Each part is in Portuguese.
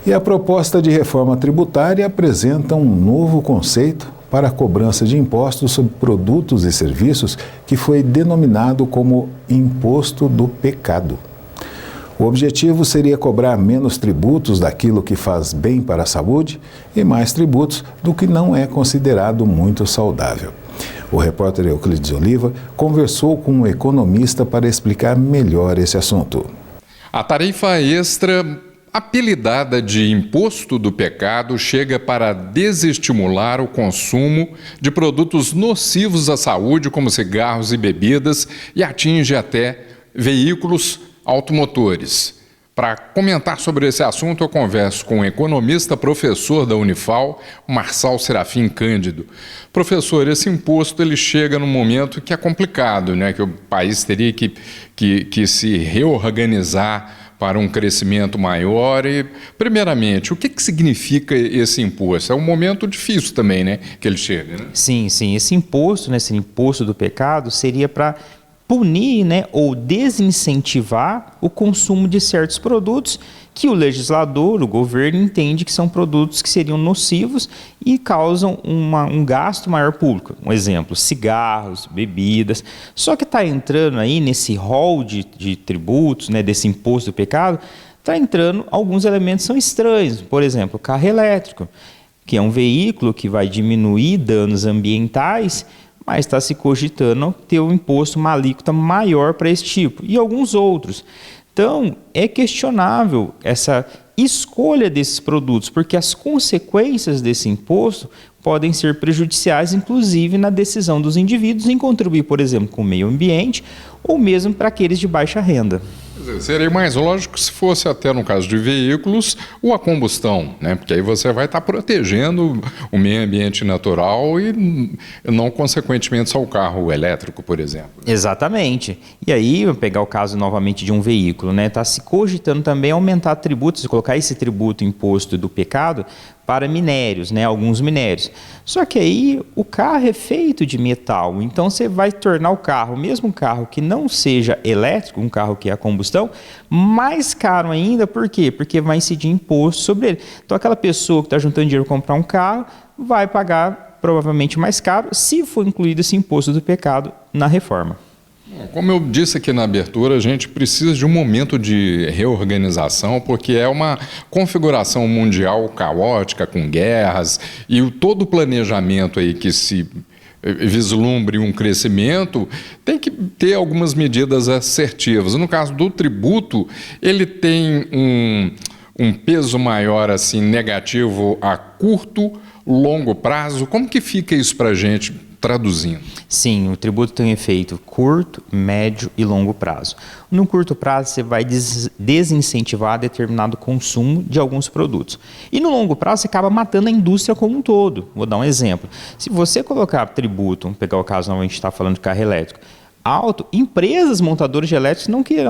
E a proposta de reforma tributária apresenta um novo conceito para a cobrança de impostos sobre produtos e serviços que foi denominado como Imposto do Pecado. O objetivo seria cobrar menos tributos daquilo que faz bem para a saúde e mais tributos do que não é considerado muito saudável. O repórter Euclides Oliva conversou com um economista para explicar melhor esse assunto. A tarifa extra, apelidada de Imposto do Pecado, chega para desestimular o consumo de produtos nocivos à saúde, como cigarros e bebidas, e atinge até veículos automotores. Para comentar sobre esse assunto, eu converso com o economista, professor da Unifal, Marçal Serafim Cândido. Professor, esse imposto ele chega num momento que é complicado, né? Que o país teria que se reorganizar para um crescimento maior. E, primeiramente, o que significa esse imposto? É um momento difícil também, né? Que ele chega, né? Sim. Esse imposto, né, esse imposto do pecado, seria para punir, né, ou desincentivar o consumo de certos produtos que o legislador, o governo, entende que são produtos que seriam nocivos e causam um gasto maior público. Um exemplo, cigarros, bebidas. Só que está entrando aí nesse rol de tributos, né, desse imposto do pecado, está entrando alguns elementos que são estranhos. Por exemplo, o carro elétrico, que é um veículo que vai diminuir danos ambientais, mas está se cogitando ter um imposto, uma alíquota maior para esse tipo, e alguns outros. Então, é questionável essa escolha desses produtos, porque as consequências desse imposto podem ser prejudiciais, inclusive na decisão dos indivíduos em contribuir, por exemplo, com o meio ambiente, ou mesmo para aqueles de baixa renda. Seria mais lógico se fosse até no caso de veículos ou a combustão, né? Porque aí você vai estar protegendo o meio ambiente natural e não consequentemente só o carro elétrico, por exemplo. Exatamente. E aí, vou pegar o caso novamente de um veículo, né? Está se cogitando também aumentar tributos, colocar esse tributo imposto do pecado para minérios, né? Alguns minérios. Só que aí o carro é feito de metal, então você vai tornar o carro, mesmo um carro que não seja elétrico, um carro que é a combustão, mais caro ainda. Por quê? Porque vai incidir imposto sobre ele. Então aquela pessoa que está juntando dinheiro para comprar um carro vai pagar provavelmente mais caro se for incluído esse imposto do pecado na reforma. Como eu disse aqui na abertura, a gente precisa de um momento de reorganização, porque é uma configuração mundial caótica, com guerras, e todo o planejamento aí que se vislumbre um crescimento, tem que ter algumas medidas assertivas. No caso do tributo, ele tem um peso maior, assim, negativo a curto, longo prazo. Como que fica isso para a gente? Traduzindo. Sim, o tributo tem um efeito curto, médio e longo prazo. No curto prazo, você vai desincentivar determinado consumo de alguns produtos. E no longo prazo, você acaba matando a indústria como um todo. Vou dar um exemplo. Se você colocar tributo, vamos pegar o caso, a gente está falando de carro elétrico, alto, empresas montadoras de elétricos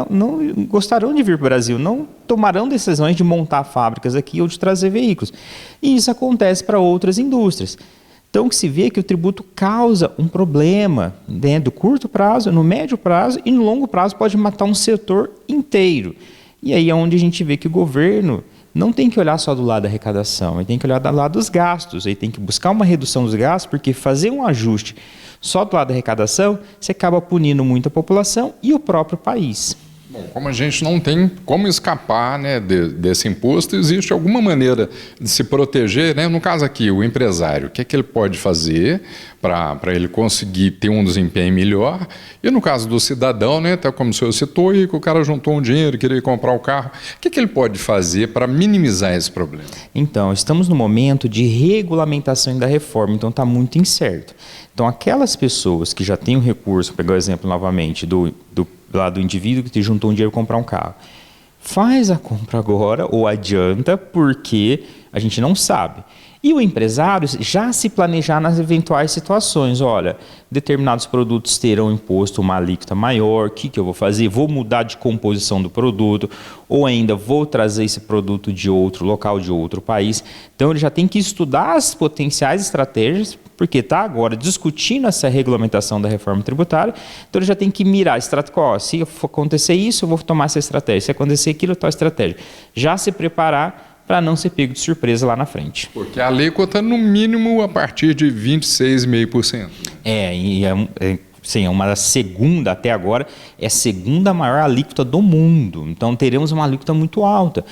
não gostarão de vir para o Brasil, não tomarão decisões de montar fábricas aqui ou de trazer veículos. E isso acontece para outras indústrias. Então, que se vê que o tributo causa um problema, né, do curto prazo, no médio prazo e no longo prazo pode matar um setor inteiro. E aí é onde a gente vê que o governo não tem que olhar só do lado da arrecadação, ele tem que olhar do lado dos gastos, ele tem que buscar uma redução dos gastos, porque fazer um ajuste só do lado da arrecadação, você acaba punindo muito a população e o próprio país. Bom, como a gente não tem como escapar, né, desse imposto, existe alguma maneira de se proteger, né? No caso aqui, o empresário, o que é que ele pode fazer para ele conseguir ter um desempenho melhor? E no caso do cidadão, né, até como o senhor citou, e que o cara juntou um dinheiro, queria comprar o carro, o que é que ele pode fazer para minimizar esse problema? Então, estamos no momento de regulamentação da reforma, então está muito incerto. Então, aquelas pessoas que já têm o recurso, vou pegar o exemplo novamente do indivíduo que te juntou um dinheiro para comprar um carro, faz a compra agora ou adianta, porque a gente não sabe. E o empresário já se planejar nas eventuais situações. Olha, determinados produtos terão imposto uma alíquota maior, o que eu vou fazer? Vou mudar de composição do produto, ou ainda vou trazer esse produto de outro local, de outro país. Então ele já tem que estudar as potenciais estratégias, porque está agora discutindo essa regulamentação da reforma tributária, então ele já tem que mirar, se acontecer isso, eu vou tomar essa estratégia, se acontecer aquilo, tal estratégia. Já se preparar para não ser pego de surpresa lá na frente. Porque a alíquota, no mínimo, a partir de 26,5%. Sim, é uma da segunda, até agora, é a segunda maior alíquota do mundo. Então, teremos uma alíquota muito alta.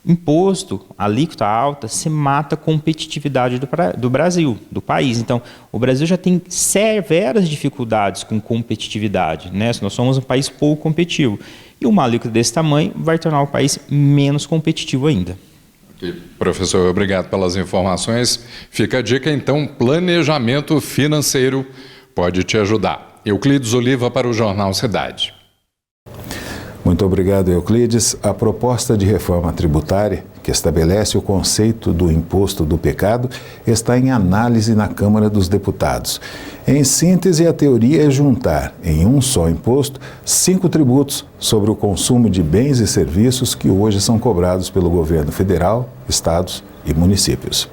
Imposto, alíquota alta, se mata a competitividade do Brasil, do país. Então, o Brasil já tem severas dificuldades com competitividade, né? Nós somos um país pouco competitivo. E uma alíquota desse tamanho vai tornar o país menos competitivo ainda. Ok, professor, obrigado pelas informações. Fica a dica, então, planejamento financeiro pode te ajudar. Euclides Oliva para o Jornal Cidade. Muito obrigado, Euclides. A proposta de reforma tributária, que estabelece o conceito do imposto do pecado, está em análise na Câmara dos Deputados. Em síntese, a teoria é juntar em um só imposto 5 tributos sobre o consumo de bens e serviços que hoje são cobrados pelo governo federal, estados e municípios.